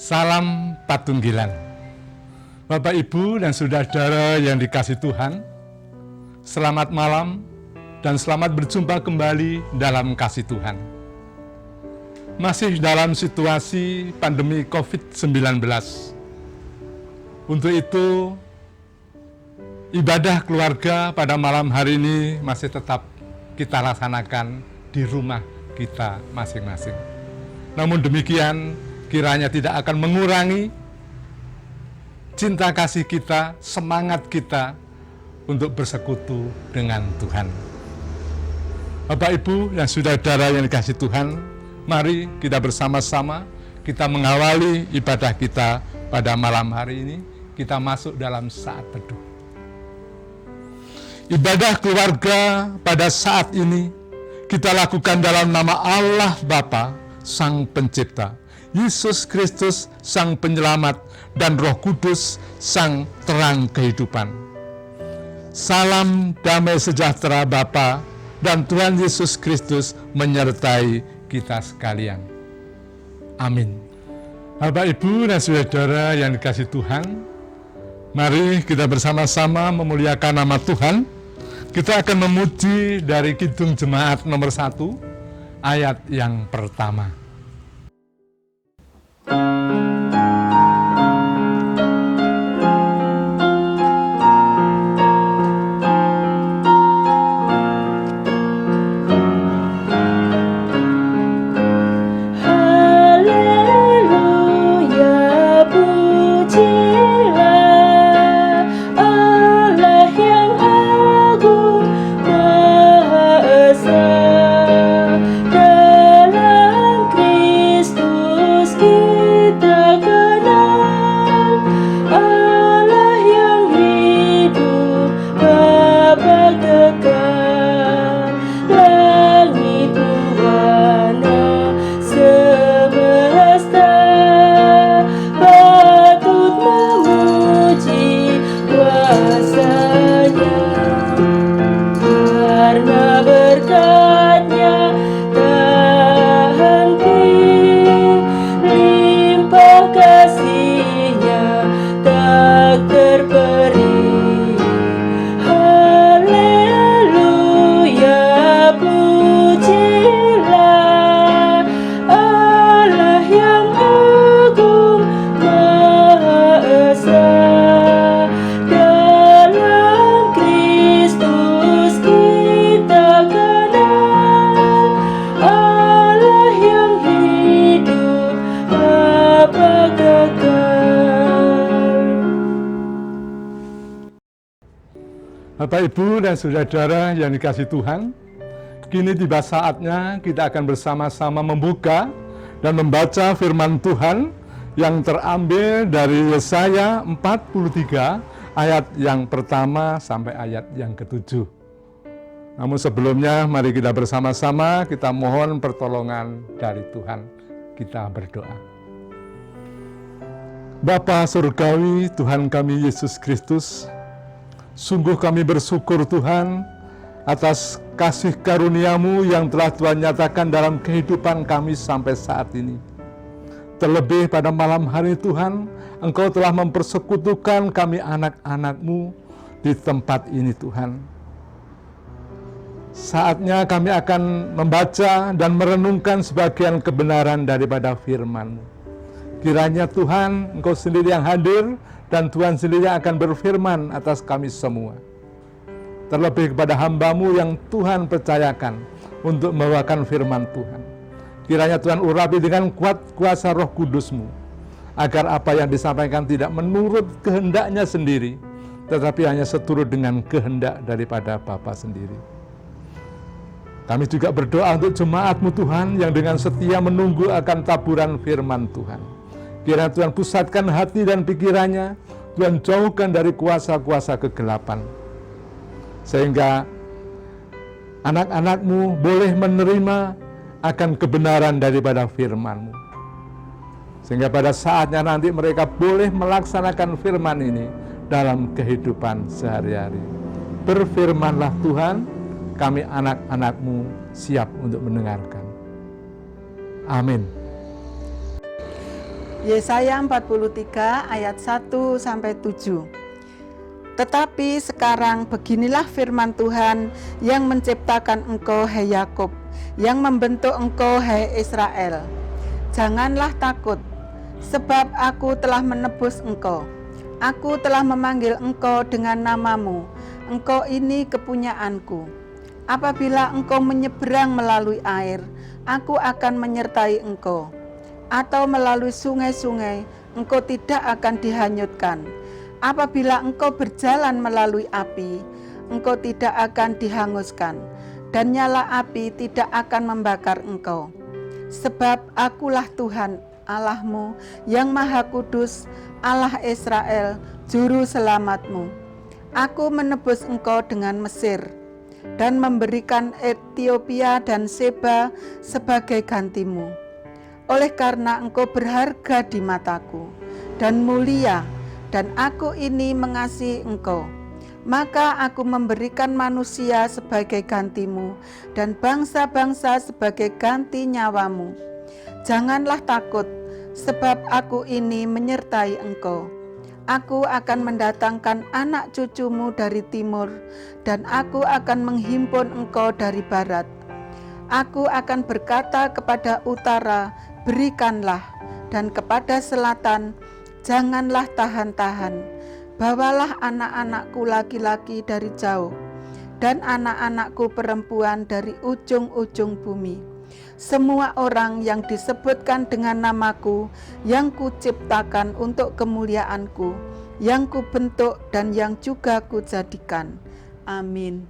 Salam Patunggilan. Bapak, Ibu, dan saudara yang dikasihi Tuhan, selamat malam dan selamat berjumpa kembali dalam kasih Tuhan. Masih dalam situasi pandemi COVID-19. Untuk itu, ibadah keluarga pada malam hari ini masih tetap kita laksanakan di rumah kita masing-masing. Namun demikian, kiranya tidak akan mengurangi cinta kasih kita, semangat kita untuk bersekutu dengan Tuhan. Bapak, Ibu, dan saudara yang dikasihi Tuhan, mari kita bersama-sama kita mengawali ibadah kita pada malam hari ini. Kita masuk dalam saat teduh. Ibadah keluarga pada saat ini kita lakukan dalam nama Allah Bapa, Sang Pencipta, Yesus Kristus, Sang Penyelamat, dan Roh Kudus, Sang Terang Kehidupan. Salam damai sejahtera Bapa dan Tuhan Yesus Kristus menyertai kita sekalian. Amin. Bapak, Ibu, dan saudara yang dikasihi Tuhan, mari kita bersama-sama memuliakan nama Tuhan. Kita akan memuji dari Kidung Jemaat nomor 1, ayat yang pertama. Bapak, Ibu, dan saudara yang dikasihi Tuhan, kini tiba saatnya kita akan bersama-sama membuka dan membaca firman Tuhan yang terambil dari Yesaya 43 ayat yang pertama sampai ayat yang ke-7. Namun sebelumnya, mari kita bersama-sama kita mohon pertolongan dari Tuhan. Kita berdoa. Bapa Surgawi, Tuhan kami Yesus Kristus, sungguh kami bersyukur Tuhan atas kasih karunia-Mu yang telah Tuhan nyatakan dalam kehidupan kami sampai saat ini. Terlebih pada malam hari Tuhan, Engkau telah mempersekutukan kami anak-anak-Mu di tempat ini Tuhan. Saatnya kami akan membaca dan merenungkan sebagian kebenaran daripada firman-Mu. Kiranya Tuhan, Engkau sendiri yang hadir, dan Tuhan sendiri akan berfirman atas kami semua. Terlebih kepada hamba-Mu yang Tuhan percayakan untuk membawakan firman Tuhan. Kiranya Tuhan urapi dengan kuat kuasa Roh Kudus-Mu, agar apa yang disampaikan tidak menurut kehendaknya sendiri, tetapi hanya seturut dengan kehendak daripada Bapa sendiri. Kami juga berdoa untuk jemaat-Mu Tuhan yang dengan setia menunggu akan taburan firman Tuhan. Kiranya Tuhan pusatkan hati dan pikirannya, Tuhan jauhkan dari kuasa-kuasa kegelapan. Sehingga anak-anak-Mu boleh menerima akan kebenaran daripada firman-Mu. Sehingga pada saatnya nanti mereka boleh melaksanakan firman ini dalam kehidupan sehari-hari. Berfirmanlah Tuhan, kami anak-anak-Mu siap untuk mendengarkan. Amin. Yesaya 43 ayat 1 sampai 7. Tetapi sekarang beginilah firman Tuhan yang menciptakan engkau hai Yakub, yang membentuk engkau hai Israel. Janganlah takut, sebab aku telah menebus engkau. Aku telah memanggil engkau dengan namamu. Engkau ini kepunyaanku. Apabila engkau menyeberang melalui air, aku akan menyertai engkau. Atau melalui sungai-sungai, engkau tidak akan dihanyutkan. Apabila engkau berjalan melalui api, engkau tidak akan dihanguskan, dan nyala api tidak akan membakar engkau. Sebab akulah Tuhan Allahmu yang Maha Kudus, Allah Israel, Juru Selamatmu. Aku menebus engkau dengan Mesir, dan memberikan Ethiopia dan Seba sebagai gantimu. Oleh karena engkau berharga di mataku, dan mulia, dan aku ini mengasihi engkau, maka aku memberikan manusia sebagai gantimu, dan bangsa-bangsa sebagai ganti nyawamu. Janganlah takut, sebab aku ini menyertai engkau. Aku akan mendatangkan anak cucumu dari timur, dan aku akan menghimpun engkau dari barat. Aku akan berkata kepada utara, berikanlah, dan kepada selatan, janganlah tahan-tahan. Bawalah anak-anakku laki-laki dari jauh, dan anak-anakku perempuan dari ujung-ujung bumi. Semua orang yang disebutkan dengan namaku, yang kuciptakan untuk kemuliaanku, yang kubentuk dan yang juga kujadikan. Amin.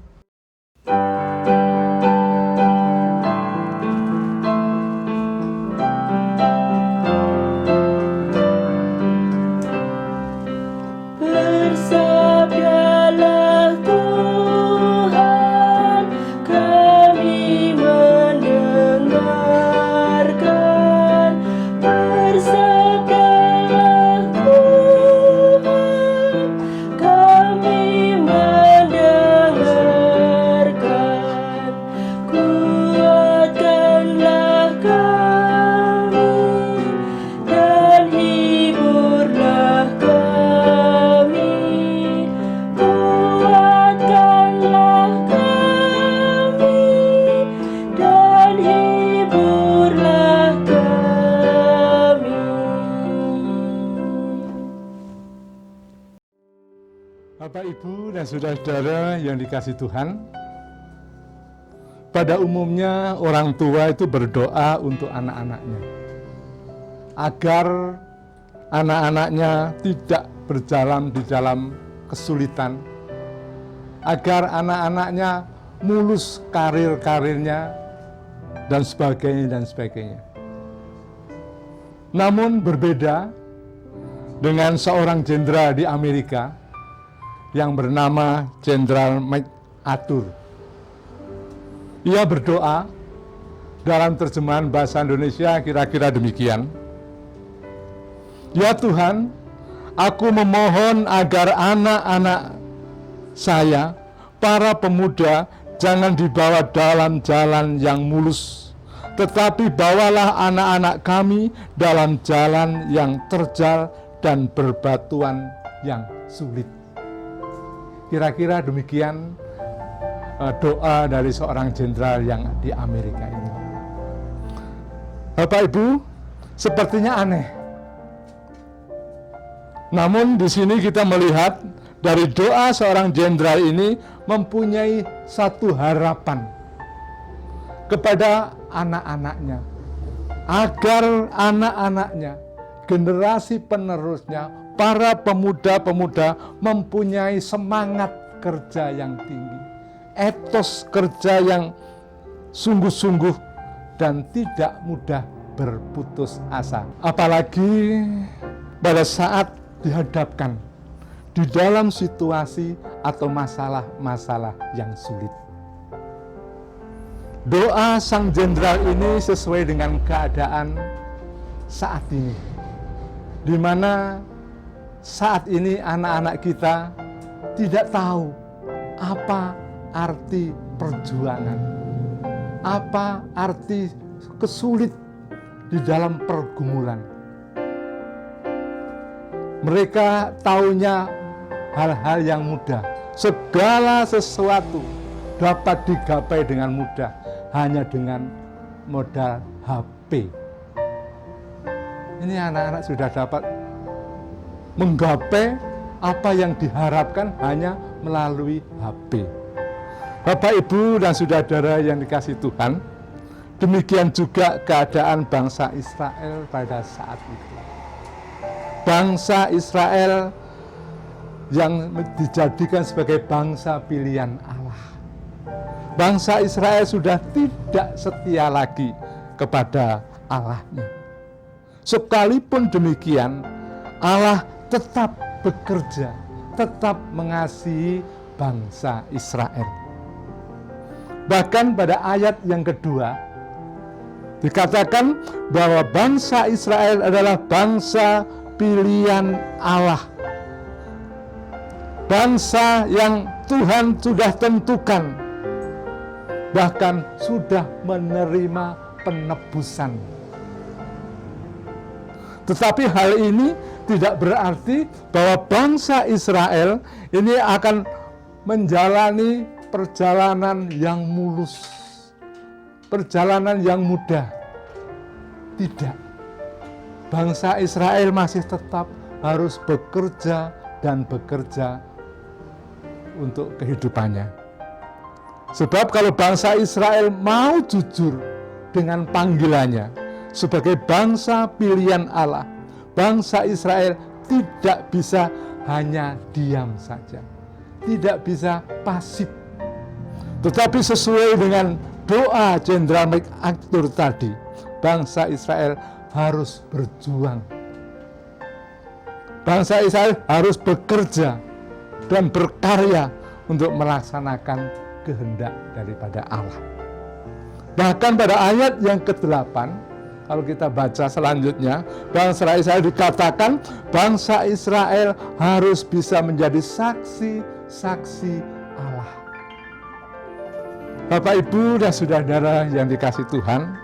Bapak, Ibu, dan saudara-saudara yang dikasihi Tuhan, pada umumnya orang tua itu berdoa untuk anak-anaknya, agar anak-anaknya tidak berjalan di dalam kesulitan, agar anak-anaknya mulus karir-karirnya, dan sebagainya. Namun berbeda dengan seorang jenderal di Amerika yang bernama Jenderal MacArthur. Ia berdoa dalam terjemahan bahasa Indonesia kira-kira demikian. Ya Tuhan, aku memohon agar anak-anak saya, para pemuda, jangan dibawa dalam jalan yang mulus, tetapi bawalah anak-anak kami dalam jalan yang terjal dan berbatuan yang sulit. Kira-kira demikian doa dari seorang jenderal yang di Amerika ini. Bapak Ibu, sepertinya aneh. Namun di sini kita melihat dari doa seorang jenderal ini mempunyai satu harapan kepada anak-anaknya, agar anak-anaknya, generasi penerusnya, para pemuda-pemuda mempunyai semangat kerja yang tinggi, etos kerja yang sungguh-sungguh, dan tidak mudah berputus asa. Apalagi pada saat dihadapkan di dalam situasi atau masalah-masalah yang sulit. Doa sang jenderal ini sesuai dengan keadaan saat ini, di mana saat ini anak-anak kita tidak tahu apa arti perjuangan, apa arti kesulit di dalam pergumulan. Mereka taunya hal-hal yang mudah. Segala sesuatu dapat digapai dengan mudah hanya dengan modal HP. Ini anak-anak sudah dapat menggapai apa yang diharapkan hanya melalui HP. Bapak, Ibu, dan saudara yang dikasihi Tuhan, demikian juga keadaan bangsa Israel pada saat itu. Bangsa Israel yang dijadikan sebagai bangsa pilihan Allah. Bangsa Israel sudah tidak setia lagi kepada Allahnya. Sekalipun demikian, Allah tetap bekerja, tetap mengasihi bangsa Israel. Bahkan pada ayat yang kedua, dikatakan bahwa bangsa Israel adalah bangsa pilihan Allah. Bangsa yang Tuhan sudah tentukan, bahkan sudah menerima penebusan. Tetapi hal ini tidak berarti bahwa bangsa Israel ini akan menjalani perjalanan yang mulus, perjalanan yang mudah. Tidak. Bangsa Israel masih tetap harus bekerja dan bekerja untuk kehidupannya. Sebab kalau bangsa Israel mau jujur dengan panggilannya sebagai bangsa pilihan Allah, bangsa Israel tidak bisa hanya diam saja, tidak bisa pasif. Tetapi sesuai dengan doa Jenderal MacArthur tadi, bangsa Israel harus berjuang. Bangsa Israel harus bekerja dan berkarya untuk melaksanakan kehendak daripada Allah. Bahkan pada ayat yang ke-8, kalau kita baca selanjutnya, bangsa Israel dikatakan bangsa Israel harus bisa menjadi saksi-saksi Allah. Bapak, Ibu, dan saudara yang dikasihi Tuhan,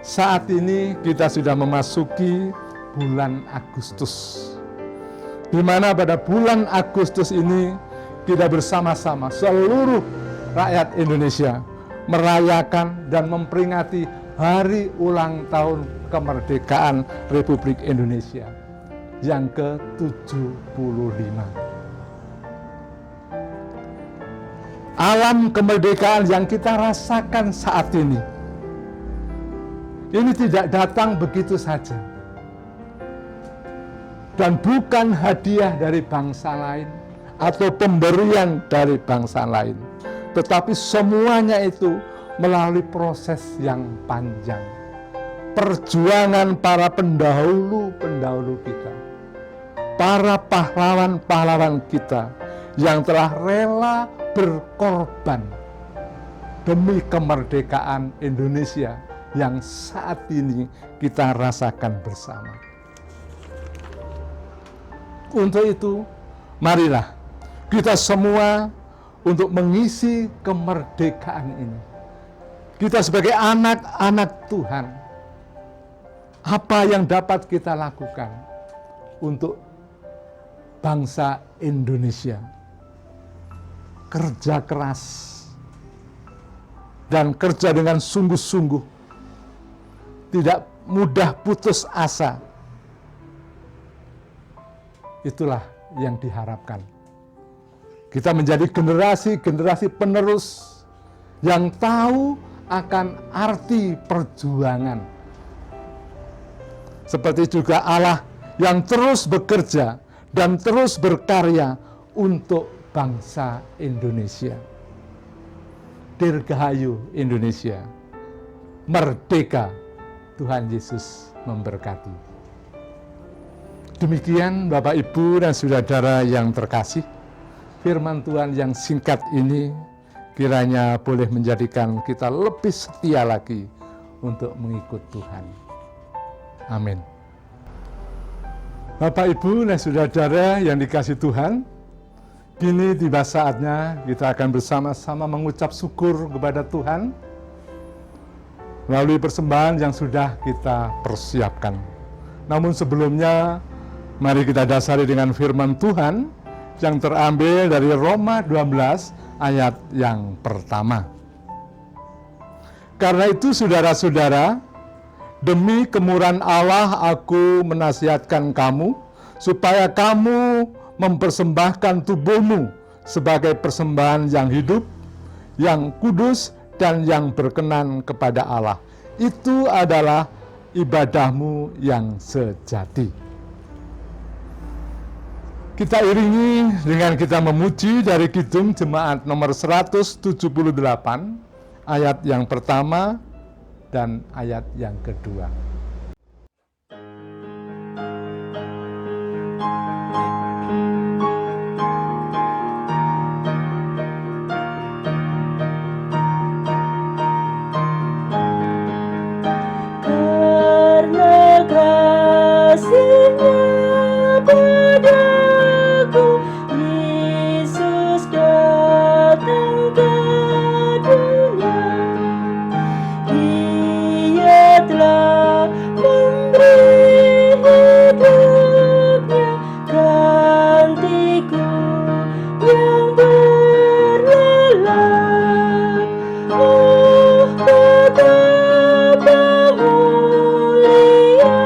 saat ini kita sudah memasuki bulan Agustus, di mana pada bulan Agustus ini kita bersama-sama seluruh rakyat Indonesia merayakan dan memperingati hari ulang tahun kemerdekaan Republik Indonesia yang ke-75. Alam kemerdekaan yang kita rasakan saat ini tidak datang begitu saja. Dan bukan hadiah dari bangsa lain atau pemberian dari bangsa lain. Tetapi semuanya itu melalui proses yang panjang. Perjuangan para pendahulu-pendahulu kita. Para pahlawan-pahlawan kita yang telah rela berkorban demi kemerdekaan Indonesia yang saat ini kita rasakan bersama. Untuk itu, marilah kita semua untuk mengisi kemerdekaan ini. Kita sebagai anak-anak Tuhan, apa yang dapat kita lakukan untuk bangsa Indonesia? Kerja keras dan kerja dengan sungguh-sungguh, tidak mudah putus asa. Itulah yang diharapkan. Kita menjadi generasi-generasi penerus yang tahu akan arti perjuangan. Seperti juga Allah yang terus bekerja dan terus berkarya untuk bangsa Indonesia. Dirgahayu Indonesia. Merdeka. Tuhan Yesus memberkati. Demikian Bapak, Ibu, dan saudara yang terkasih, firman Tuhan yang singkat ini kiranya boleh menjadikan kita lebih setia lagi untuk mengikut Tuhan. Amin. Bapak, Ibu, dan saudara yang dikasihi Tuhan, kini tiba saatnya kita akan bersama-sama mengucap syukur kepada Tuhan melalui persembahan yang sudah kita persiapkan. Namun sebelumnya, Mari kita dasari dengan firman Tuhan yang terambil dari Roma 12 ayat yang pertama. Karena itu saudara-saudara, demi kemurahan Allah aku menasihatkan kamu, supaya kamu mempersembahkan tubuhmu sebagai persembahan yang hidup, yang kudus, dan yang berkenan kepada Allah. Itu adalah ibadahmu yang sejati. Kita iringi dengan kita memuji dari Kidung Jemaat nomor 178, ayat yang pertama dan ayat yang kedua. Karena kasih-Nya padaku, Yesus datang ke dunia. Dia telah memberi hidupnya, gantiku yang berrela. Oh, betapa mulia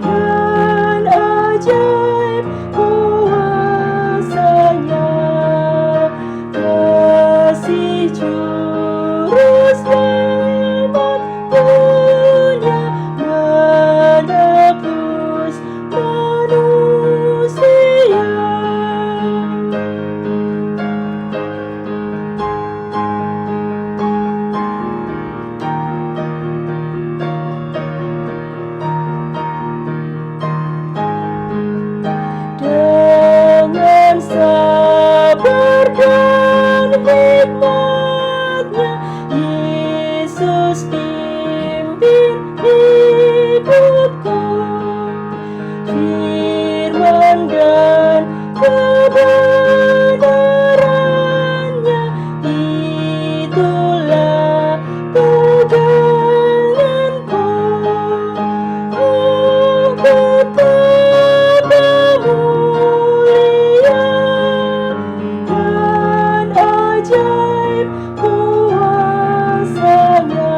dan ajaib kuasa-Nya, kasih Juru Selamat punya menebus manusia. Dengan sabar dan hikmat-Nya, Yesus pimpin hidupku. Firman dan kebenaran-Nya, itulah peganganku. Oh, betapa mulia dan ajaib kuasa-Nya,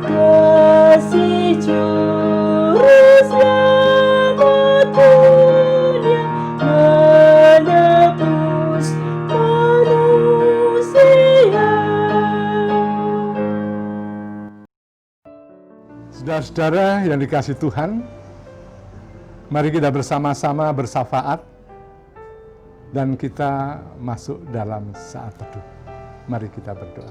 kasih Juru Selamat punya menebus manusia. Saudara-saudara yang dikasihi Tuhan, mari kita bersama-sama bersyafaat dan kita masuk dalam saat teduh. Mari kita berdoa.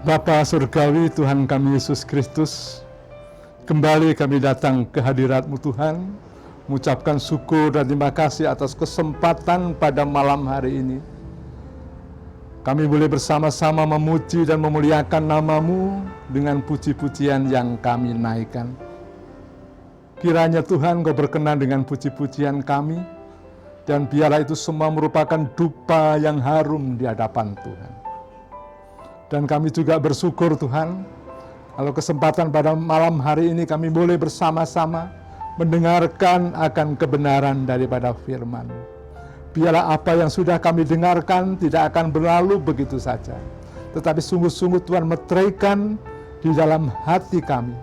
Bapa Surgawi, Tuhan kami Yesus Kristus, kembali kami datang ke hadirat-Mu Tuhan, mengucapkan syukur dan terima kasih atas kesempatan pada malam hari ini. Kami boleh bersama-sama memuji dan memuliakan nama-Mu dengan puji-pujian yang kami naikkan. Kiranya Tuhan Kau berkenan dengan puji-pujian kami, dan biarlah itu semua merupakan dupa yang harum di hadapan Tuhan. Dan kami juga bersyukur Tuhan, kalau kesempatan pada malam hari ini kami boleh bersama-sama mendengarkan akan kebenaran daripada firman-Mu. Biarlah apa yang sudah kami dengarkan tidak akan berlalu begitu saja, tetapi sungguh-sungguh Tuhan meteraikan di dalam hati kami.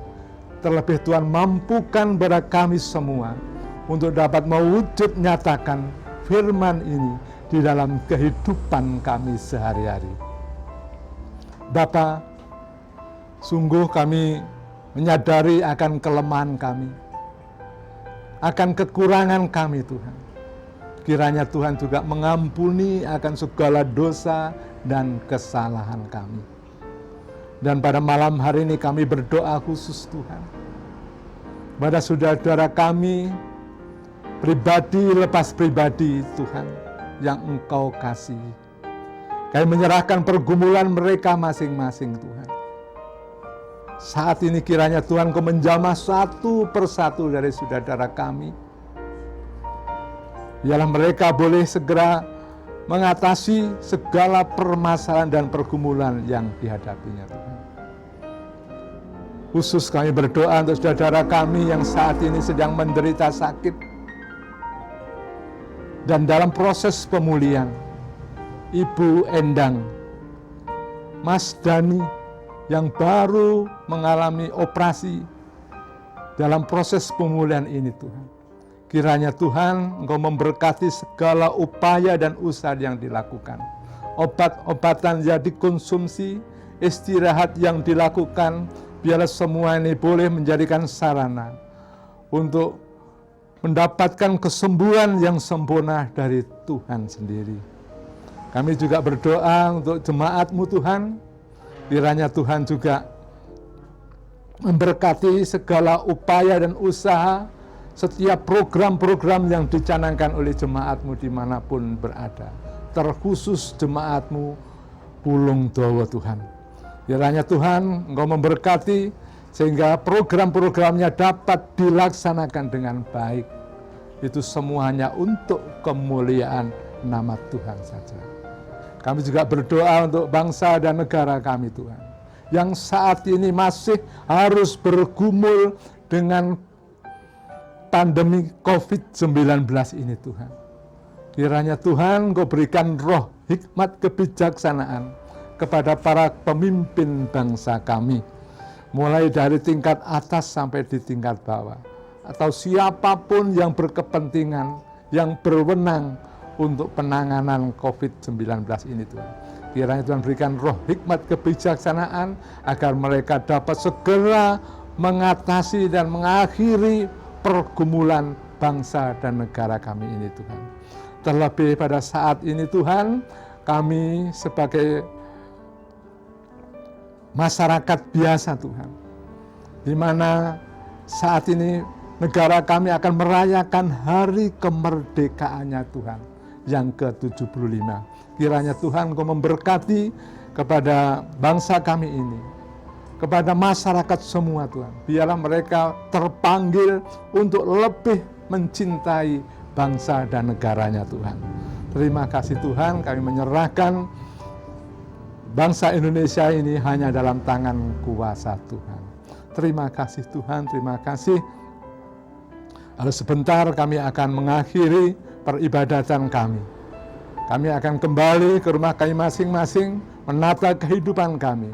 Terlebih Tuhan mampukan kepada kami semua untuk dapat mewujud nyatakan firman ini di dalam kehidupan kami sehari-hari. Bapa, sungguh kami menyadari akan kelemahan kami, akan kekurangan kami Tuhan. Kiranya Tuhan juga mengampuni akan segala dosa dan kesalahan kami. Dan pada malam hari ini kami berdoa khusus Tuhan, pada saudara-saudara kami, pribadi lepas pribadi Tuhan, yang Engkau kasihi. Kami menyerahkan pergumulan mereka masing-masing Tuhan. Saat ini kiranya Tuhan Kau menjamah satu persatu dari saudara-saudara kami. Biarlah mereka boleh segera mengatasi segala permasalahan dan pergumulan yang dihadapinya Tuhan. Khusus kami berdoa untuk saudara kami yang saat ini sedang menderita sakit dan dalam proses pemulihan. Ibu Endang, Mas Dani yang baru mengalami operasi dalam proses pemulihan ini Tuhan. Kiranya Tuhan Engkau memberkati segala upaya dan usaha yang dilakukan. Obat-obatan yang dikonsumsi, istirahat yang dilakukan, biarlah semua ini boleh menjadikan sarana untuk mendapatkan kesembuhan yang sempurna dari Tuhan sendiri. Kami juga berdoa untuk jemaat-Mu Tuhan, kiranya Tuhan juga memberkati segala upaya dan usaha, setiap program-program yang dicanangkan oleh jemaat-Mu dimanapun berada. Terkhusus jemaat-Mu Pulung Dawa Tuhan. Kiranya Tuhan Engkau memberkati sehingga program-programnya dapat dilaksanakan dengan baik. Itu semuanya untuk kemuliaan nama Tuhan saja. Kami juga berdoa untuk bangsa dan negara kami Tuhan, yang saat ini masih harus bergumul dengan pandemi COVID-19 ini Tuhan. Kiranya Tuhan Engkau berikan roh hikmat kebijaksanaan kepada para pemimpin bangsa kami, mulai dari tingkat atas sampai di tingkat bawah, atau siapapun yang berkepentingan, yang berwenang untuk penanganan COVID-19 ini Tuhan. Kiranya Tuhan berikan roh hikmat kebijaksanaan agar mereka dapat segera mengatasi dan mengakhiri pergumulan bangsa dan negara kami ini Tuhan. Terlebih pada saat ini Tuhan, kami sebagai masyarakat biasa Tuhan, di mana saat ini negara kami akan merayakan hari kemerdekaannya Tuhan yang ke-75. Kiranya Tuhan Engkau memberkati kepada bangsa kami ini, kepada masyarakat semua Tuhan. Biarlah mereka terpanggil untuk lebih mencintai bangsa dan negaranya Tuhan. Terima kasih Tuhan, kami menyerahkan bangsa Indonesia ini hanya dalam tangan kuasa Tuhan. Terima kasih Tuhan, terima kasih. Lalu sebentar kami akan mengakhiri peribadatan kami. Kami akan kembali ke rumah kami masing-masing, menata kehidupan kami.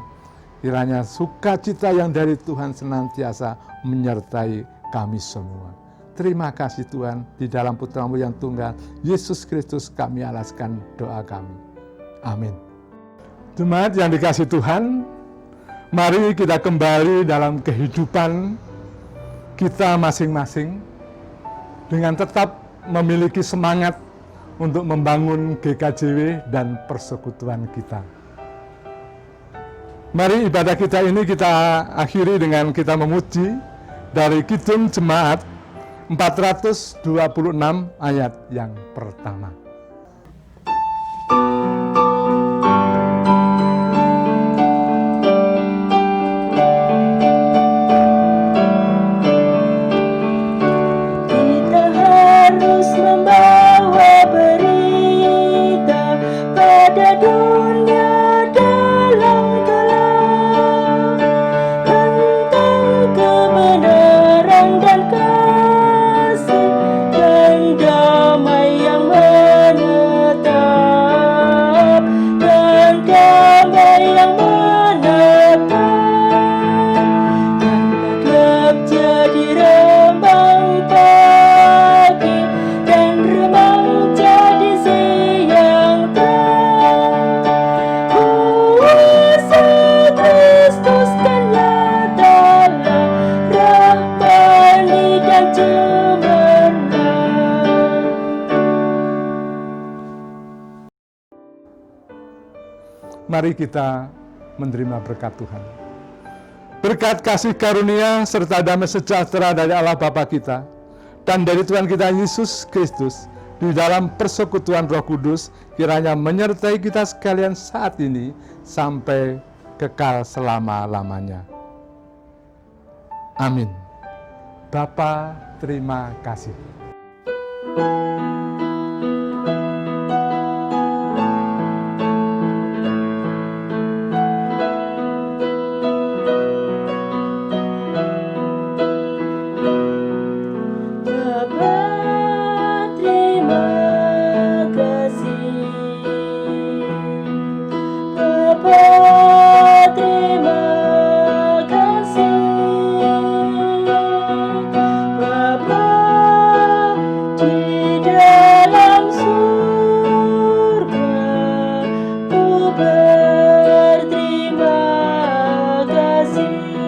Kiranya sukacita yang dari Tuhan senantiasa menyertai kami semua. Terima kasih Tuhan, di dalam Putra-Mu yang tunggal, Yesus Kristus kami alaskan doa kami. Amin. Jemaat yang dikasihi Tuhan, mari kita kembali dalam kehidupan kita masing-masing dengan tetap memiliki semangat untuk membangun GKJW dan persekutuan kita. Mari ibadah kita ini kita akhiri dengan kita memuji dari Kidung Jemaat 426 ayat yang pertama. Kita harus membawa berita pada dunia dalam gelap tentang kebenaran dan kasih dan damai yang menetap dan damai yang menetap dan gelap jadi remang pagi dan remang jadi siang terang. Kuasa Kristus kan nyatalah rahmani dan cemerlang. Mari kita menerima berkat Tuhan. Berkat kasih karunia serta damai sejahtera dari Allah Bapa kita dan dari Tuhan kita Yesus Kristus di dalam persekutuan Roh Kudus kiranya menyertai kita sekalian saat ini sampai kekal selama-lamanya. Amin. Bapa, terima kasih. kasih